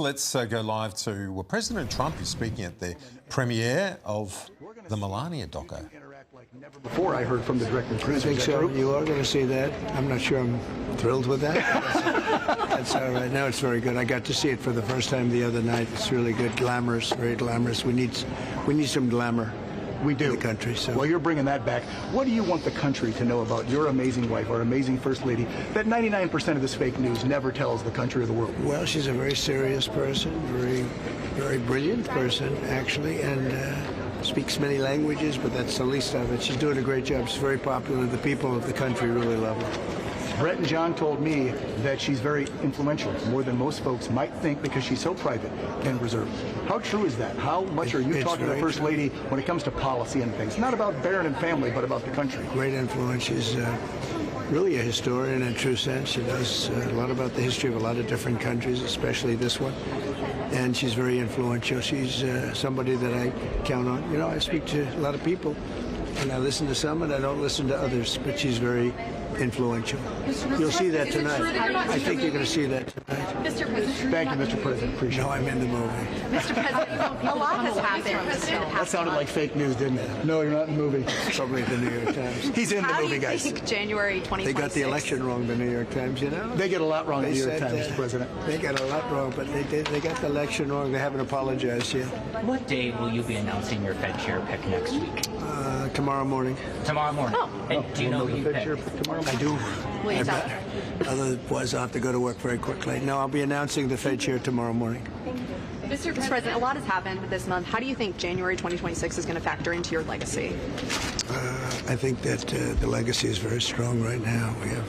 Let's go live to President Trump, who's speaking at the premiere of the Melania doco. Before I heard from the director. I think so. You are going to see that. I'm not sure I'm thrilled with that. That's all right. No, it's very good. I got to see it for the first time the other night. It's really good. Glamorous, very glamorous. We need some glamour. We do. In the country. So. Well, you're bringing that back. What do you want the country to know about your amazing wife, our amazing First Lady, that 99% of this fake news never tells the country or the world? Well, she's a very serious person, very brilliant person, actually, and speaks many languages, but that's the least of it. She's doing a great job. She's very popular. The people of the country really love her. Brett and John told me that she's very influential, more than most folks might think, because she's so private and reserved. How true is that? How much are you talking to the First Lady when it comes to policy and things? Not about Barron and family, but about the country. Great influence. She's really a historian in a true sense. She knows a lot about the history of a lot of different countries, especially this one. And she's very influential. She's somebody that I count on. You know, I speak to a lot of people, and I listen to some, and I don't listen to others, but she's very influential. You'll see that tonight. I think you're going to see that tonight. Mr. President. Thank you, Mr. President. Appreciate it. No, I'm in the movie. Mr. President, a lot has happened. That sounded like fake news, didn't it? No, you're not in the movie. Probably the New York Times. He's in the movie, guys. How do you think January 2026? They got the election wrong, the New York Times, you know? They get a lot wrong in the New York said, Times, Mr. President. They got a lot wrong, but they got the election wrong. They haven't apologized yet. What day will you be announcing your Fed chair pick next week? Tomorrow morning. Tomorrow morning. Oh. And do you know who you pick? I do. Will you tell us? Otherwise, I'll have to go to work very quickly. No, I'll be announcing the Fed chair tomorrow morning. Mr. President, a lot has happened this month. How do you think January 2026 is going to factor into your legacy? I think that the legacy is very strong right now. We have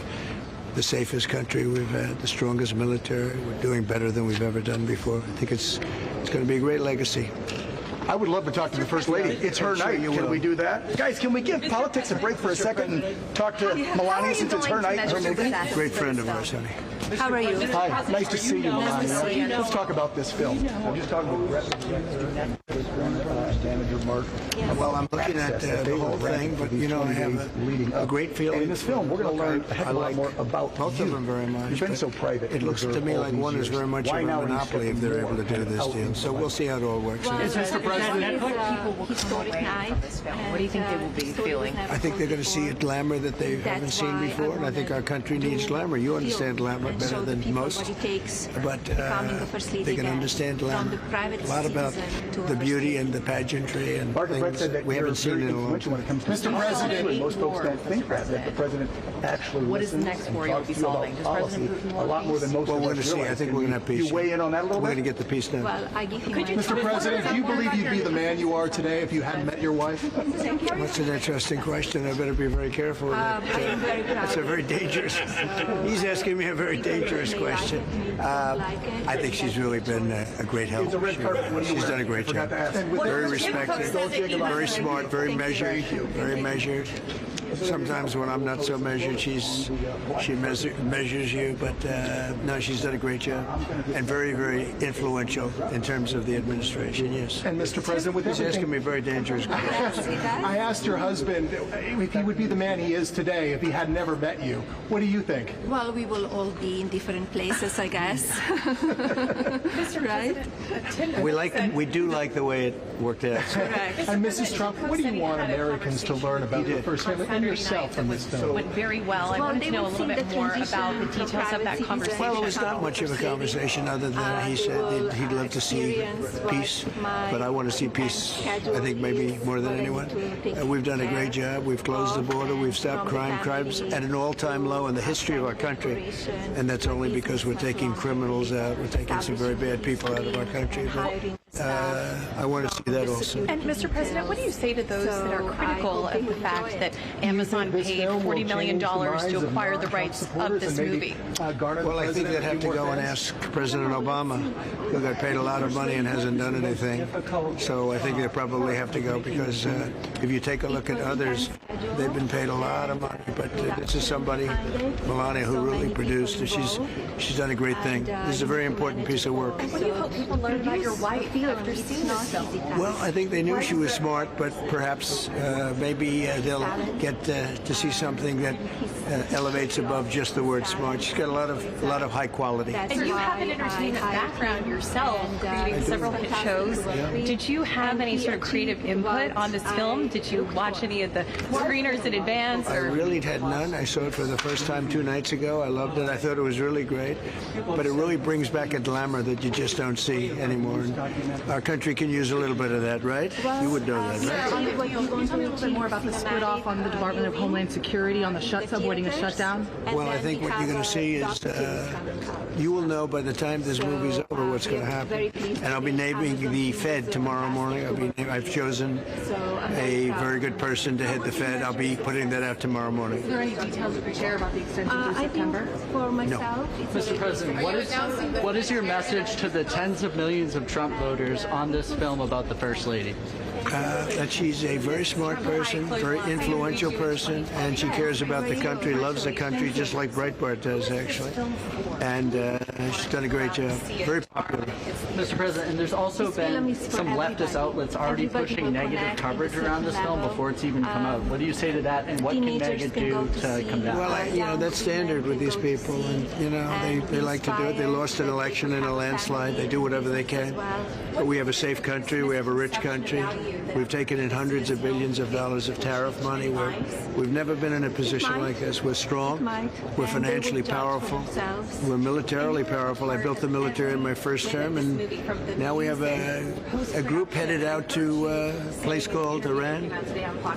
the safest country we've had, the strongest military. We're doing better than we've ever done before. I think it's going to be a great legacy. I would love to talk to the First Lady. It's her night. Can we do that? Guys, can we give politics a break for a second and talk to Melania since it's her night? Great friend of ours, honey. How are you? Hi, nice to see you, Melania. Nice to see you. Let's talk about this film. I'm just talking with Brett, manager Mark. Well, I'm looking at the whole thing, but you know, I have a great feeling. In this film, we're going to learn a heck of a lot more about both of them very much. You've been so private. It looks to me like one is very much of a monopoly if they're able to do this deal. So we'll see how it all works. Mr. President, Historic night. What do you think they will be feeling? I think they're going to see a glamour that they haven't seen before, and I think our country needs glamour. You understand glamour better than most, but they can understand glamour. A lot about the beauty and the pageantry and things we haven't seen in a long time. Mr. President, most folks don't think that the president actually What is next for you to be solving? Does President Putin a lot more than most Well, of we're us going to see. realize. I think we're going to have peace. You weigh in on that a little We're bit? going to get the peace done. Mr. President, do you believe you'd be the man you are today if you hadn't met your wife? That's an interesting question. I better be very careful with that. It's a very dangerous. He's asking me a very dangerous question. I think she's really been a great help. She's done a great job. Very respected, very smart, very measured, very measured. Sometimes when I'm not so measured, she measures you, but no, she's done a great job and very influential in terms of the administration. Yes. And Mr. President, with He's asking me very dangerous questions. I asked your husband if he would be the man he is today if he had never met you. What do you think? Well, we will all be in different places, I guess. Right? We do like the way it worked out. Correct. And Mrs. Trump, what do you want Americans to learn about your first family and yourself from this film? Went very well. I wanted to know a little bit more about the details of that conversation. Well, it was not much of a conversation other than he said he'd love to see peace, but I want to see peace, I think, maybe more than anyone. We've done a great job. We've closed the border. We've stopped crime. Crime's at an all-time low in the history of our country, and that's only because we're taking criminals out. We're taking some very bad people out of our country. But I want to see that also. And Mr. President, what do you say to those that are critical of the fact that Amazon paid $40 million to acquire the rights of this movie? Well, I think they'd have to go and ask President Obama, who got paid a lot of money and hasn't done anything. So I think they probably have to go because if you take a look at others, they've been paid a lot of money. But this is somebody, Melania, who really produced it. She's done a great thing. This is a very important piece of work. What do you hope people learn about your wife? after seeing this film? Well, I think they knew she was smart, but perhaps maybe they'll get to see something that elevates above just the word smart. She's got a lot of high quality. And you have an entertainment background yourself, creating several hit shows. Did you have any sort of creative input on this film? Did you watch any of the screeners in advance? I really had none. I saw it for the first time 2 nights ago. I loved it. I thought it was really great. But it really brings back a glamour that you just don't see anymore. And our country can use a little bit of that, right? You would know that, right? Can you tell me a little bit more about the split off on the Department of Homeland Security on the avoiding a shutdown? Well, I think what you're going to see is you will know by the time this movie's over what's going to happen. And I'll be naming the Fed tomorrow morning. I've chosen a very good person to head the Fed. I'll be putting that out tomorrow morning. Is there any details you could share about the extension through September? For myself, No. Mr. President, what is your message to the tens of millions of Trump voters on this film about the First Lady? That she's a very smart person, very influential person, and she cares about the country, loves the country, just like Breitbart does, actually. And she's done a great job. Very popular. Mr. President, and there's also been some leftist outlets already pushing negative coverage around this film before it's even come out. What do you say to that, and what can Megyn do to combat that? Well, that's standard with these people, and, they like to do it. They lost an election in a landslide. They do whatever they can. But we have a safe country. We have a rich country. We've taken in hundreds of billions of dollars of tariff money. We've never been in a position like this. We're strong. We're financially powerful. We're militarily powerful. I built the military in my first term, and now we have a group headed out to a place called Iran,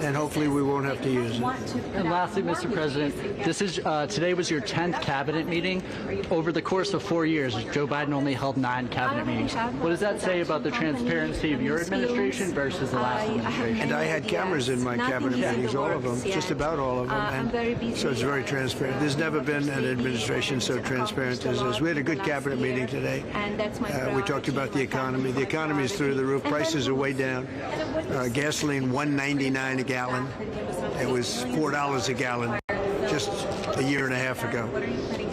and hopefully we won't have to use it. And lastly, Mr. President, today was your 10th cabinet meeting. Over the course of 4 years, Joe Biden only held 9 cabinet meetings. What does that say about the transparency of your administration versus the last administration? And I had cameras in my cabinet meetings, all of them, just about all of them, and so it's very transparent. There's never been an administration so transparent as this. We had a good cabinet meeting today. We talked about the economy. The economy is through the roof. Prices are way down. Gasoline $1.99 a gallon. It was $4 a gallon just a year and a half ago.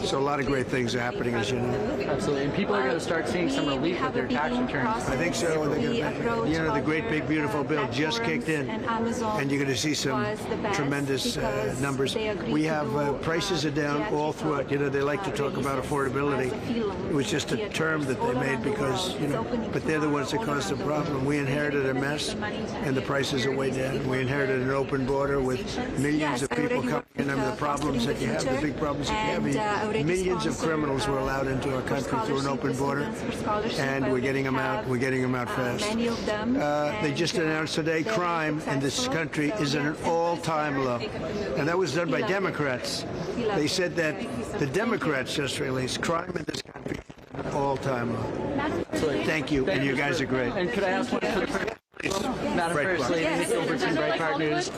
So a lot of great things are happening, as you know. Absolutely, and people are going to start seeing some relief with their tax returns. I think so. The great big beautiful bill just kicked in, and you're going to see some tremendous numbers. We have prices are down all throughout. They like to talk about affordability. It was just a term that they made because but they're the ones that caused the problem. We inherited a mess, and the prices are way down. We inherited an open border with millions of people coming in. The problems that you have, the big problems that you have. Millions of criminals were allowed into our country through an open border, and we're getting them out. We're getting them out fast. They just announced today crime in this country is at an all-time low, and that was done by Democrats. They said that the Democrats just released crime in this country at an all-time low. Thank you, and you guys are great. And could I ask one quick question? Madam First Lady, Nick Overton, Breitbart News.